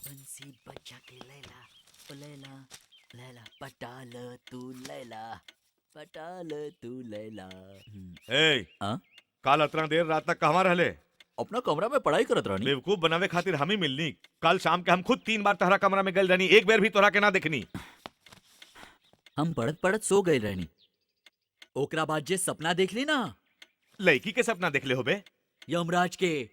बंसी बजा के लैला ओ लैला लैला पटाल तू लैला पटाल तू लैला। ए, हाँ? काल अतना देर रात तक कहवा रहले? अपना कमरा में पढ़ाई करत रहनी। बेवकूफ बनावे खातिर हम ही मिलनी। कल शाम के हम खुद 3 बार तहरा कमरा में गल रहनी, एक बार भी तोरा के ना देखनी। हम पढ़त पढ़त सो गए रहनी। ओकरा बाद जे सपना देख ली ना, लड़की के सपना देख ले होबे? यमराज के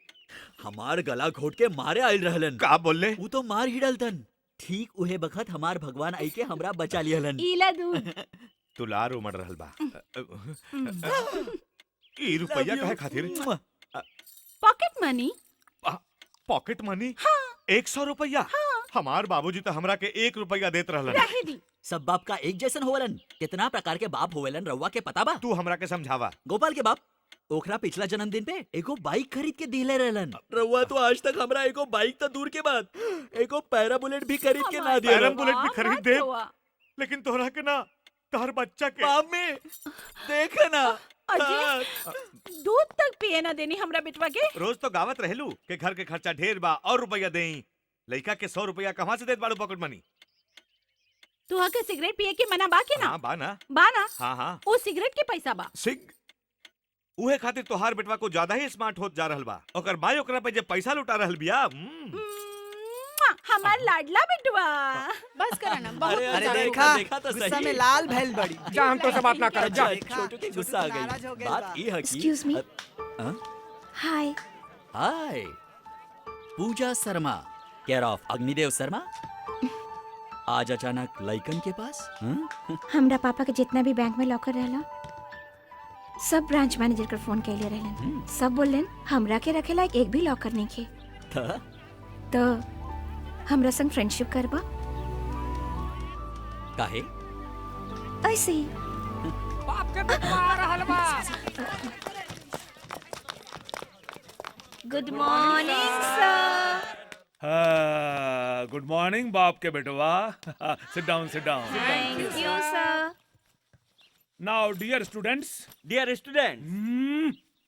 हमार गला घोट के मारे आयल रहलन। का बोलले? ऊ तो मार ही डालतन। ठीक उहे बखत हमार भगवान आई के हमरा बचा लिहलन। इला दूध। तुलार उमड़ रहल बा। ई रुपया काहे खातिर? पॉकेट मनी। पॉकेट मनी? हाँ। 100 रुपया? हाँ। हमार बाबूजी तो हमरा के 1 रुपया देत रहलन। रहे दी। सब बाप का एक जैसन होवलन। कितना प्रकार के बाप होवेलन रउआ के पता बा? तू हमरा के समझावा। गोपाल के बाप ओखरा पिछला जन्मदिन पे एगो बाइक खरीद के दिले रहलन। रउआ तो आज तक हमरा एगो बाइक तो दूर के बात एगो पैरा बुलेट भी खरीद के ना दिया। पैरम बुलेट भी खरीद दे, हुआ। लेकिन तोहरा के ना, तोहर बच्चा के। बाप में देख ना अजय, दूध तक पिए ना देनी हमरा बेटवा के। रोज तो गावत रहलू के घर के खर्चा ढेर बा और रुपया देई। लइका के 100 रुपया कहाँ से देत बाड़ू पॉकेट मनी? तू आके सिगरेट पिए के मना बा के ना? हाँ बा ना। बा ना? हाँ हाँ। वो सिगरेट के पैसा बा। सिग उहे खातिर तोहार बेटवा को ज्यादा ही स्मार्ट होत जा रहल बा। ओकर माई ओकरा पे जे पैसा लुटा रहल बिया। हमार लाडला बेटवा। बस करा ना, बहुत अरे गुस्सा देखा तो गुस्सा सही। में लाल भैल बड़ी। जा हम तो से बात ना कर जा। छोटू के गुस्सा आ नाराज हो गई। गइल बात बा। ई है कि Excuse me? Hi. Hi Pooja Sharma care of Agnidev Sharma. आज अचानक लइकन के पास? हमरा पापा के जितना भी बैंक में लॉकर रहला सब ब्रांच मैनेजर कर फोन कैले रहलन। सब बोलन हमरा के रखे लायक एक भी लॉकर नहीं खे। तो हमरा संग फ्रेंडशिप करबा? काहे? ऐसे ही। बाप के बेटवा आ रहल बा। Good morning sir. Good morning बाप के बेटवा। Sit down sit down. Thank you sir. Now dear students, dear student,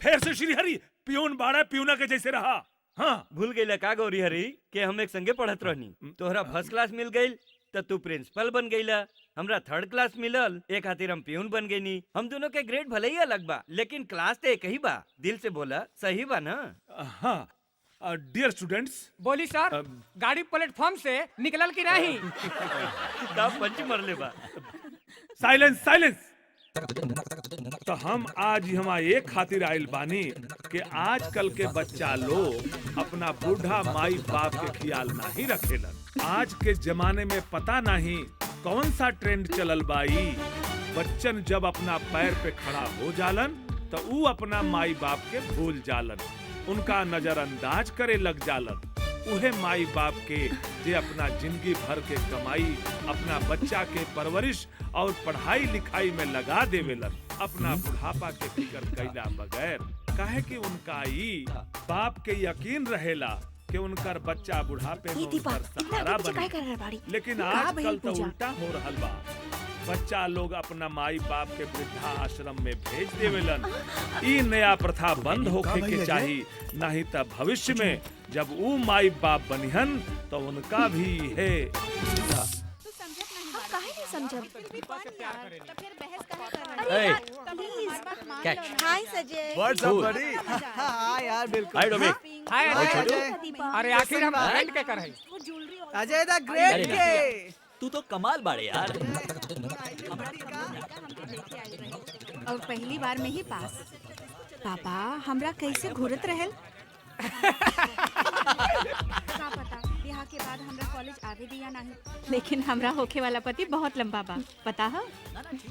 फिर से श्री हरि पियून बाड़ा पियूना के जैसे रहा। हाँ भूल गई का गौरी हरी के हम एक संगे पढ़त रहनी। तोहरा फर्स्ट क्लास मिल गई तो तू प्रिंसिपल बन गईला, हमरा थर्ड क्लास मिलल एक खातिर हम पियून बन गईनी। हम दोनों के ग्रेड भले ही अलग बा लेकिन क्लास तो एक ही बा। दिल से बोला सही बा ना? हाँ डियर स्टूडेंट्स, बोली सर, गाड़ी प्लेटफॉर्म से निकलल की नहीं? का पंच मरले बा। Silence silence. तो हम आज यहाँ एक खातिर आयल बानी कि आजकल के बच्चा लोग अपना बूढ़ा माई बाप के ख्याल नहीं रखेलन। आज के जमाने में पता नहीं कौन सा ट्रेंड चलल बाई। बच्चन जब अपना पैर पे खड़ा हो जालन तो ऊ अपना माई बाप के भूल जालन, उनका नजरअंदाज करे लग जालन। उहे माई बाप के जे अपना जिंदगी भर के कमाई अपना बच्चा के परवरिश और पढ़ाई लिखाई में लगा देवेलन, अपना बुढ़ापा के फिक्र कैला बगैर। काहे कि उनका ई बाप के यकीन रहेला कि उनकर बच्चा बुढ़ापे में उनकर सहारा बने। लेकिन आजकल तो उल्टा हो रहल बा। बच्चा लोग अपना माई बाप के वृद्धा आश्रम में भेज देवेलन। ई नया प्रथा बंद होखे के चाही, नहीं तो भविष्य में जब ऊ माई बाप बनिहन तो उनका भी है। काहे नहीं समझब? Hey, please. Hi सजय। What's up बड़ी? हाँ यार बिल्कुल। हाय डोमी। हाय हाय अजय। अजय। अरे आखिर हम फ्रेंड के कर है। अजय द ग्रेट के। तू तो कमाल बाड़े यार। और पहली बार में ही पास। पापा हमरा कैसे घूरत रहल? का पता बियाह के बाद हमरा कॉलेज आवे दिया नहीं, लेकिन हमरा होखे वाला पति बहुत लंबा बा, पता है?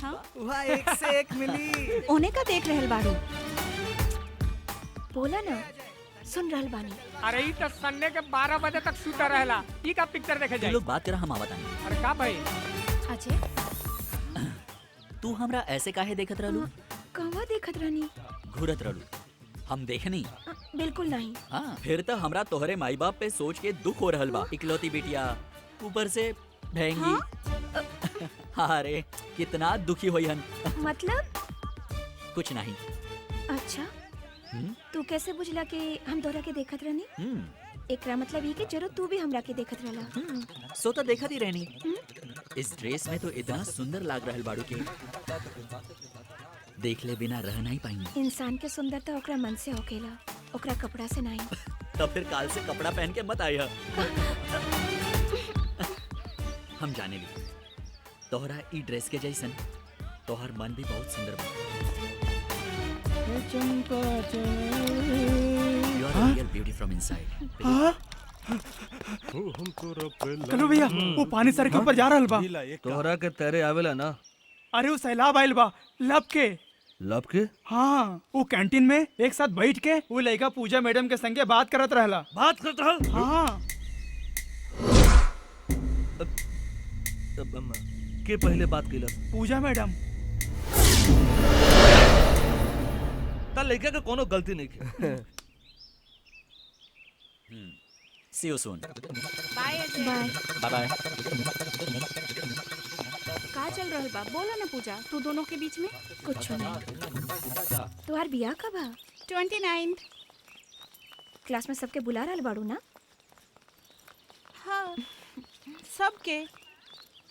हाँ? वहाँ एक से एक मिली। ओने का देख रहल बाड़ू। बोला ना, सुन रहल बानी। अरे ई तो संडे के 12 बजे तक शूटर रहला। ई का पिक्चर देखे तू जाई? लोग बात कर, हम आवत आनी। अरे का भाई? अजय तू हमरा ऐसे काहे देखत रहलू? कहवा देखत रहनी? घूरत रहलू। हम देखनी? बिल्कुल नहीं। हाँ फिर तो हमरा तोहरे माई बाप पे सोच के दुख हो रहल बा। इकलौती बिटिया, ऊपर से भेंगी। अरे कितना दुखी होई हन। मतलब? कुछ नहीं। अच्छा तू कैसे बुझला कि हम तोरा के देखत रहनी? एकरा मतलब ये कि जरूर तू भी हमरा के देखत रहला। सो तो देखा दी रहनी। इस ड्रेस में तो इतना सुंदर लाग रहल बाड़ू के देख ले बिना रह नहीं पाएंगे। इंसान के सुंदरता ओकरा मन से होकेला, ओकरा कपड़ा से नहीं। तो फिर काल से कपड़ा पहन के मत आया। हम जाने ली तोहरा ई ड्रेस के जैसन तोहर मन भी बहुत सुंदर बा। You are a real beauty from inside. चलो भैया वो पानी सर के ऊपर जा रहल बा। तोहरा के तैरे आवेला ना? अरे वो सैलाब आइल बा लब के। लब के? हाँ वो कैंटीन में एक साथ बैठ के वो लड़का पूजा मैडम के संगे बात करत रहला। बात करत रहल? हाँ के पहले बात कैला? पूजा मैडम। ता लड़का के कोनो गलती नहीं की। See you soon. Bye Ajay. Bye. Bye bye. का चल रहल बा बोला ना पूजा, तू दोनों के बीच में। कुछ नहीं। तुहार बियाह कब है? 29। क्लास में सबके बुला रहल बाड़ू ना? हाँ सबके।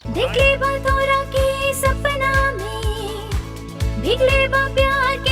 देख ले बा तोरा के सपना में, भीग ले बा प्यार के